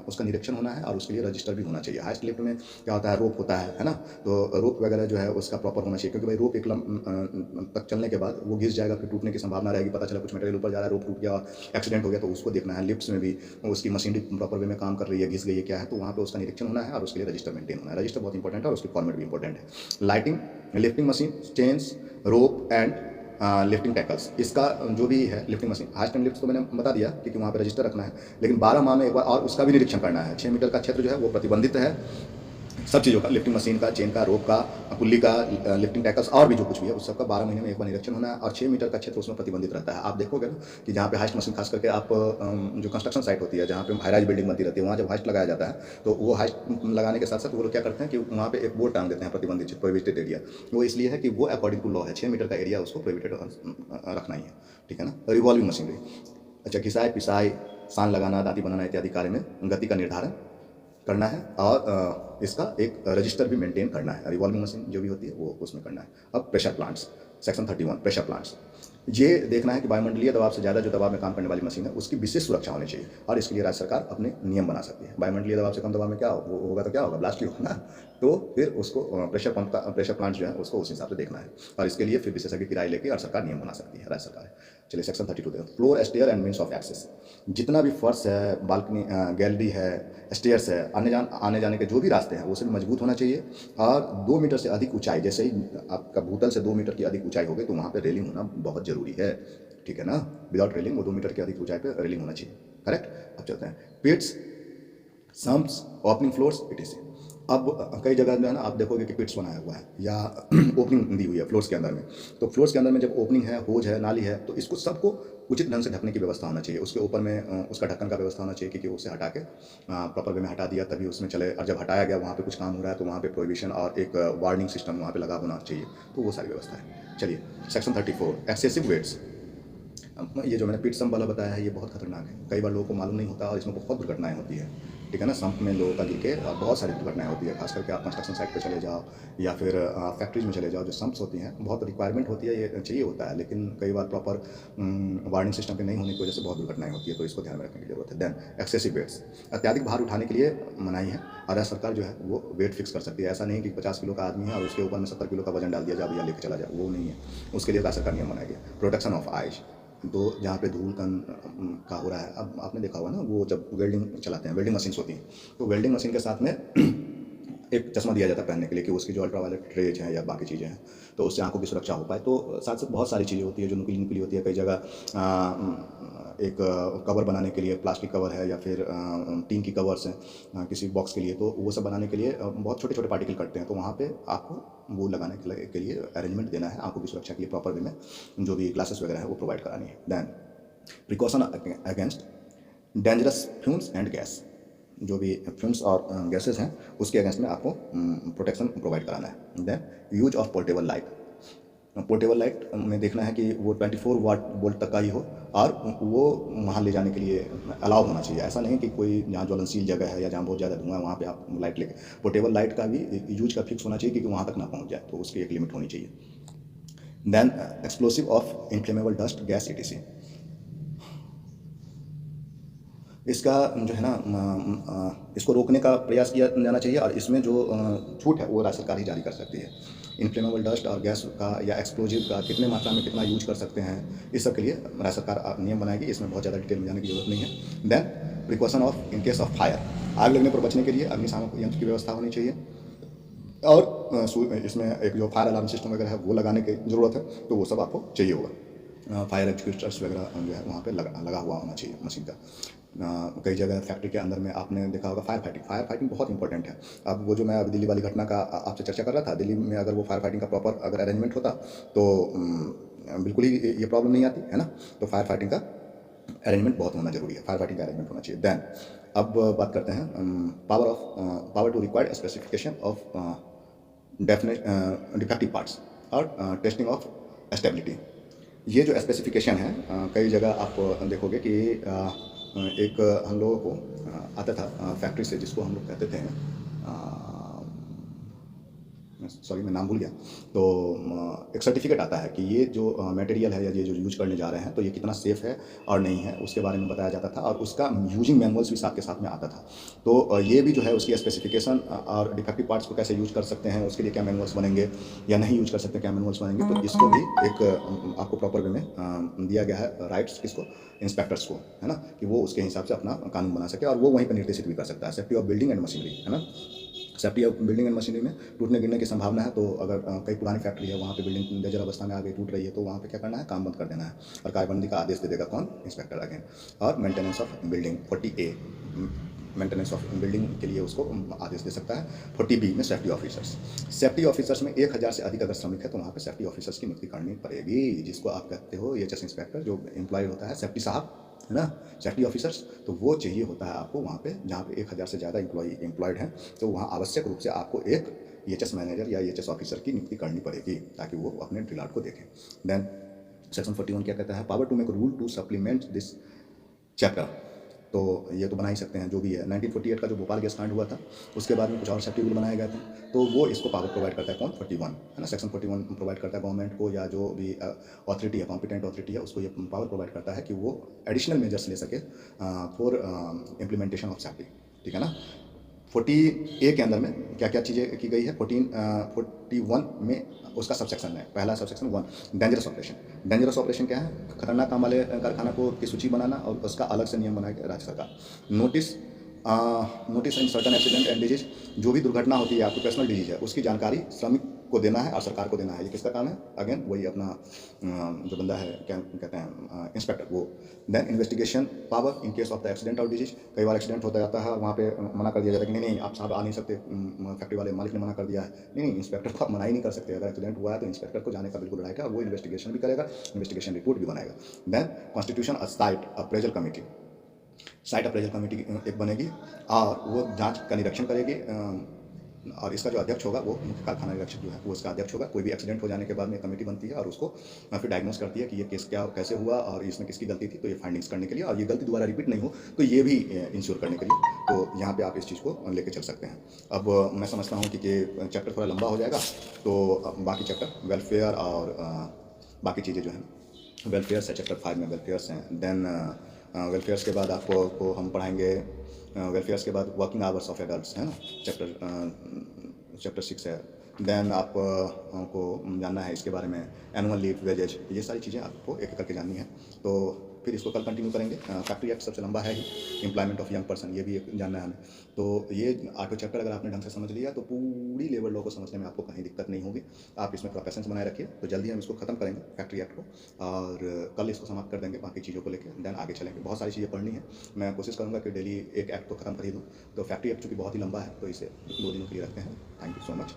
उसका निरीक्षण होना है और उसके लिए रजिस्टर भी होना चाहिए। हाइस्ट लिफ्ट में क्या होता है, रोप होता है ना, तो रोप वगैरह जो है उसका प्रॉपर होना चाहिए, क्योंकि भाई रोप एक तक चलने के बाद वो घिस जाएगा, फिर टूटने की संभावना रहेगी। पता चला कुछ मटेरियल ऊपर जा रहा है, रोप टूट गया, एक्सीडेंट हो गया, तो उसको देखना है। लिफ्ट्स में भी उसकी मशीनरी प्रॉपर वे में काम कर रही है, घिस गई है क्या है, तो वहाँ पर उसका निरीक्षण होना है और उसके लिए रजिस्टर मेंटेन होना है। रजिस्टर बहुत इंपॉर्टेंट है और उसकी फॉर्मेट भी इंपॉर्टेंट है। Lighting, lifting machine, chains, rope and lifting tackles, इसका जो भी है lifting machine. Hoist and lift तो मैंने बता दिया क्योंकि वहाँ पे रजिस्टर रखना है, लेकिन 12 माह में एक बार और उसका भी निरीक्षण करना है। 6 मीटर का क्षेत्र जो है वो प्रतिबंधित है सब चीज़ों का, लिफ्टिंग मशीन का, चेन का, रोप का, पुल्ली का, लिफ्टिंग टैकल्स और भी जो कुछ भी है उस सबका 12 महीने में एक बार निरीक्षण होना है और 6 मीटर का क्षेत्र उसमें प्रतिबंधित रहता है। आप देखोगे ना कि जहाँ पे हाइस्ट मशीन, खास करके आप जो कंस्ट्रक्शन साइट होती है जहाँ पे हाईराइज बिल्डिंग बनती रहती है, वहाँ जब हाइस्ट लगाया जाता है तो वो हाइस्ट लगाने के साथ साथ वो लोग क्या करते हैं कि वहाँ पे एक बोर्ड टांग देते हैं प्रतिबंधित प्रोहिबिटेड एरिया। वो इसलिए है कि वो अकॉर्डिंग टू लॉ है, 6 मीटर का एरिया उसको प्रोहिबिटेड रखना ही है, ठीक है ना। रिवॉल्विंग मशीनरी, अच्छा, घिसाई पिसाई, सान लगाना, दांती बनाना इत्यादि कार्य में गति का निर्धारण करना है और इसका एक रजिस्टर भी मेंटेन करना है। रिवॉल्विंग मशीन जो भी होती है वो उसमें करना है। अब pressure plants, section 31, pressure plants, ये देखना है कि वायुमंडलीय दबाव से ज़्यादा जो दबाव में काम करने वाली मशीन है उसकी विशेष सुरक्षा होनी चाहिए और इसके लिए राज्य सरकार अपने नियम बना सकती है। वायुमंडलीय दबाव से कम दबाव में क्या होगा, तो क्या होगा, ब्लास्ट ही होगा ना। तो फिर उसको प्रेशर पंप का, प्रेशर प्लांट जो है उसको उस हिसाब से देखना है और इसके लिए फिर विशेषज्ञ की राय लेकर और सरकार नियम बना सकती है, राज्य सरकार। चलिए सेक्शन 32 देखो, floor, stair and means of access. जितना भी फर्श है, बालकनी, गैलरी है, स्टेयर्स है, आने जाने के जो भी रास्ते हैं वो सभी मजबूत होना चाहिए और 2 मीटर से अधिक ऊंचाई, जैसे ही आपका भूतल से 2 मीटर की अधिक ऊंचाई हो गई तो वहाँ पे रेलिंग होना बहुत जरूरी है, ठीक है ना। विदाउट रेलिंग वो 2 मीटर की अधिक ऊंचाई पे रेलिंग होना चाहिए, करेक्ट। अब चलते हैं पिट्स, सम्प्स, ओपनिंग फ्लोर्स, इटीसी। अब कई जगह जो है ना आप देखोगे कि पिट्स बनाया हुआ है या ओपनिंग दी हुई है फ्लोर्स के अंदर में। तो फ्लोर्स के अंदर में जब ओपनिंग है, होज है, नाली है, तो इसको सबको उचित ढंग से ढकने की व्यवस्था होना चाहिए। उसके ऊपर में उसका ढक्कन का व्यवस्था होना चाहिए कि उसे हटा के प्रॉपर वे में हटा दिया तभी उसमें चले, और जब हटाया गया वहाँ पे कुछ काम हो रहा है तो वहाँ पे प्रोहिबिशन और एक वार्निंग सिस्टम वहाँ पे लगा होना चाहिए। तो वो सारी व्यवस्था है। चलिए सेक्शन 34 एक्सेसिव वेट्स। ये जो मैंने पिट सम्प वाला बताया है ये बहुत खतरनाक है। कई बार लोगों को मालूम नहीं होता और इसमें बहुत दुर्घटनाएं होती है। ठीक है ना, संप में लोगों का गिर के बहुत सारी दुर्घटनाएं होती है। खास करके आप कंस्ट्रक्शन साइट पे चले जाओ या फिर फैक्ट्रीज में चले जाओ, जो संप्स होती हैं बहुत रिक्वायरमेंट होती है, ये चाहिए होता है, लेकिन कई बार प्रॉपर वार्निंग सिस्टम के नहीं होने की वजह से बहुत दुर्घटनाएं होती है। तो इसको ध्यान में रखने की जरूरत है। देन एक्सेसिव वेट्स, अत्याधिक भार उठाने के लिए मनाही है और राज्य सरकार जो है वो वेट फिक्स कर सकती है। ऐसा नहीं कि 50 किलो का आदमी है और उसके ऊपर में 70 किलो का वजन डाल दिया जाए भैया लेके चला जाए, वो नहीं है। उसके लिए राज्य सरकार नियम बनाएगी। प्रोटेक्शन ऑफ आइज, तो जहाँ पे धूल कण का हो रहा है, अब आपने देखा होगा ना वो जब वेल्डिंग चलाते हैं, वेल्डिंग मशीन्स होती हैं, तो वेल्डिंग मशीन के साथ में एक चश्मा दिया जाता है पहनने के लिए कि उसकी जो अल्ट्रावायलेट रेज हैं या बाकी चीज़ें हैं तो उससे आंखों की सुरक्षा हो पाए। तो साथ साथ बहुत सारी चीज़ें होती है जो नुकीली नुकीली होती है। कई जगह एक कवर बनाने के लिए प्लास्टिक कवर है या फिर टीन की कवर्स हैं किसी बॉक्स के लिए, तो वो सब बनाने के लिए बहुत छोटे छोटे पार्टिकल कटते हैं। तो वहाँ पे आपको वो लगाने के लिए अरेंजमेंट देना है, आंखों की सुरक्षा के लिए प्रॉपर वे में जो भी ग्लासेस वगैरह है वो प्रोवाइड करानी है। Then precaution against dangerous fumes and gas, जो भी फ्यूम्स और गैसेस हैं उसके अगेंस्ट में आपको प्रोटेक्शन प्रोवाइड कराना है। Then use of portable light, portable light में देखना है कि वो 24 वाट वोल्ट तक का ही हो और वो वहाँ ले जाने के लिए अलाउ होना चाहिए। ऐसा नहीं कि कोई जहाँ ज्वलनशील जगह है या जहाँ बहुत ज़्यादा धुआं है वहाँ पे आप लाइट लेके, पोर्टेबल लाइट का भी यूज का फिक्स होना चाहिए क्योंकि वहाँ तक ना पहुँच जाए, तो उसकी एक लिमिट होनी चाहिए। Then explosive of inflammable dust gas etc, इसका जो है ना इसको रोकने का प्रयास किया जाना चाहिए और इसमें जो छूट है वो राज्य सरकार ही जारी कर सकती है। इनफ्लेमेबल डस्ट और गैस का या एक्सप्लोजिव का कितने मात्रा में कितना यूज कर सकते हैं, इस सब के लिए राज्य सरकार नियम बनाएगी। इसमें बहुत ज़्यादा डिटेल में जाने की जरूरत नहीं है। Then precaution of in case of fire, आग लगने पर बचने के लिए अग्निशामक यंत्र की व्यवस्था होनी चाहिए और इसमें एक जो फायर अलार्म सिस्टम वगैरह है वो लगाने की ज़रूरत है, तो वो सब आपको चाहिए होगा। फायर एक्सटिंग्विशर्स वगैरह जो है वहाँ पे लगा हुआ होना चाहिए मशीन का। कई जगह फैक्ट्री के अंदर में आपने देखा होगा फायर फाइटिंग बहुत इंपॉर्टेंट है। अब वो जो मैं अभी दिल्ली वाली घटना का आपसे चर्चा कर रहा था, दिल्ली में अगर वो फायर फाइटिंग का प्रॉपर अगर अरेंजमेंट होता तो बिल्कुल ही ये प्रॉब्लम नहीं आती है ना। तो फायर फाइटिंग का अरेंजमेंट बहुत होना जरूरी है, फायर फाइटिंग का अरेंजमेंट होना चाहिए। देन अब बात करते हैं power to required specification of defective parts और टेस्टिंग ऑफ स्टेबिलिटी। ये जो स्पेसिफिकेशन है कई जगह आप देखोगे कि एक हम लोगों को आता था फैक्ट्री से, जिसको हम लोग कहते थे सॉरी मैं नाम भूल गया, तो एक सर्टिफिकेट आता है कि ये जो मटेरियल है या ये जो यूज करने जा रहे हैं तो ये कितना सेफ़ है और नहीं है, उसके बारे में बताया जाता था और उसका यूजिंग मैनुअल्स भी साथ के साथ में आता था। तो ये भी जो है उसकी स्पेसिफिकेशन और डिफेक्टिव पार्ट्स को कैसे यूज कर सकते हैं, उसके लिए क्या मैनुअल्स बनेंगे या नहीं यूज कर सकते क्या मैनुअल्स बनेंगे, तो इसको भी एक आपको प्रॉपर वे में दिया गया है राइट्स किसको, इंस्पेक्टर्स को, है ना, कि वो उसके हिसाब से अपना कानून बना सके और वो वहीं पर निर्देशित भी कर सकता है। Safety of building and machinery, है ना, safety of building and machinery में टूटने गिरने की संभावना है, तो अगर कई पुरानी फैक्ट्री है वहाँ पे बिल्डिंग डेंजर अवस्था में आ गई, टूट रही है, तो वहाँ पे क्या करना है, काम बंद कर देना है और कार्यबंदी का आदेश दे देगा कौन, इंस्पेक्टर अगेन। और maintenance of building 40A maintenance of building के लिए उसको आदेश दे सकता है। 40B में सेफ्टी ऑफिसर्स, सेफ्टी ऑफिसर्स में 1000 से अधिक अगर श्रमिक है तो वहाँ पे सेफ्टी ऑफिसर्स की नियुक्ति करनी पड़ेगी, जिसको आप कहते हो EHS इंस्पेक्टर, जो एम्प्लॉय होता है सेफ्टी साहब, है ना, सेफ्टी ऑफिसर्स, तो वो चाहिए होता है आपको वहाँ पे जहाँ पे 1000 से ज़्यादा एम्प्लॉयड हैं, तो वहाँ आवश्यक रूप से आपको एक EHS मैनेजर या EHS ऑफिसर की नियुक्ति करनी पड़ेगी ताकि वो अपने ड्रिल आउट को देखें। देन सेक्शन 41 क्या कहता है, power to make rule to supplement this chapter, तो ये तो बना ही सकते हैं जो भी है। 1948 का जो भोपाल गैस कांड हुआ था उसके बाद में कुछ और सेफ्टी रूल बनाए गए थे, तो वो इसको पावर प्रोवाइड करता है कौन, 41, है ना, सेक्शन 41 प्रोवाइड करता है गवर्नमेंट को या जो भी अथॉरिटी है, कॉम्पिटेंट अथॉरिटी है, उसको ये पावर प्रोवाइड करता है कि वो एडिशनल मेजर्स ले सके फॉर इम्प्लीमेंटेशन ऑफ सेफ्टी, ठीक है ना। 40A के अंदर में क्या क्या चीज़ें की गई है, 41 में उसका सबसेक्शन है, पहला subsection 1 dangerous operation. Dangerous operation क्या है, खतरनाक काम वाले कारखाना को की सूची बनाना और उसका अलग से नियम बनाएगा राज्य सरकार। Notice in certain accident and disease, जो भी दुर्घटना होती है, ऑक्यूपेशनल डिजीज है, उसकी जानकारी श्रमिक को देना है और सरकार को देना है। ये किसका काम है? अगेन वही अपना जो बंदा है, क्या कहते हैं, इंस्पेक्टर, वो। Then investigation power in case of the accident और डिजीज। कई बार एक्सीडेंट होता जाता है, वहाँ पे मना कर दिया जाता है कि नहीं नहीं आप साहब आ नहीं सकते, फैक्ट्री वाले मालिक ने मना कर दिया है। नहीं नहीं, इंस्पेक्टर को आप मना ही नहीं कर सकते। अगर एक्सीडेंट हुआ है तो इंस्पेक्टर को जाने का बिल्कुल राइट है, और वो इन्वेस्टिगेशन भी करेगा, इन्वेस्टिगेशन रिपोर्ट भी बनाएगा। Then constitution a site appraisal committee, site appraisal committee एक बनेगी और वो जांच का निरीक्षण करेगी, और इसका जो अध्यक्ष होगा वो मुख्य कारखाना निरीक्षक जो है वो इसका अध्यक्ष होगा। कोई भी एक्सीडेंट हो जाने के बाद में कमेटी बनती है और उसको फिर डायग्नोस करती है कि ये केस क्या कैसे हुआ और इसमें किसकी गलती थी, तो ये फाइंडिंग्स करने के लिए, और ये गलती दोबारा रिपीट नहीं हो तो ये भी इंश्योर करने के लिए। तो यहाँ पे आप इस चीज़ को लेके चल सकते हैं। अब मैं समझता हूँ कि चैप्टर थोड़ा लंबा हो जाएगा, तो बाकी चैप्टर वेलफेयर और बाकी चीज़ें जो हैं वेलफेयर्स है, चैप्टर 5 में वेलफेयर्स हैं। देन वेलफेयर्स के बाद आपको को हम पढ़ाएंगे, वेलफेयर्स के बाद वर्किंग आवर्स ऑफ एडल्ट्स है ना, चैप्टर 6 है। देन आपको जानना है इसके बारे में एनुअल लीव, वेजेज, ये सारी चीज़ें आपको एक एक करके जाननी है। तो फिर इसको कल कंटिन्यू करेंगे। फैक्ट्री एक्ट सबसे लंबा है ही, एम्प्लॉयमेंट ऑफ यंग पर्सन, ये भी एक जानना है हमें। तो ये 8 चैप्टर अगर आपने ढंग से समझ लिया तो पूरी लेबर लॉ को समझने में आपको कहीं दिक्कत नहीं होगी। आप इसमें थोड़ा पेशेंस बनाए रखिए, तो जल्दी हम इसको खत्म करेंगे फैक्ट्री एक्ट को, और कल इसको समाप्त कर देंगे बाकी चीज़ों को लेकर। देन आगे चलेंगे, बहुत सारी चीज़ें पढ़नी है। मैं कोशिश करूँगा कि डेली एक एक्ट तो खत्म कर ही दूँ। तो फैक्ट्री एक्ट चूँकि बहुत ही लंबा है तो इसे 2 दिनों के लिए रखते हैं। Thank you so much.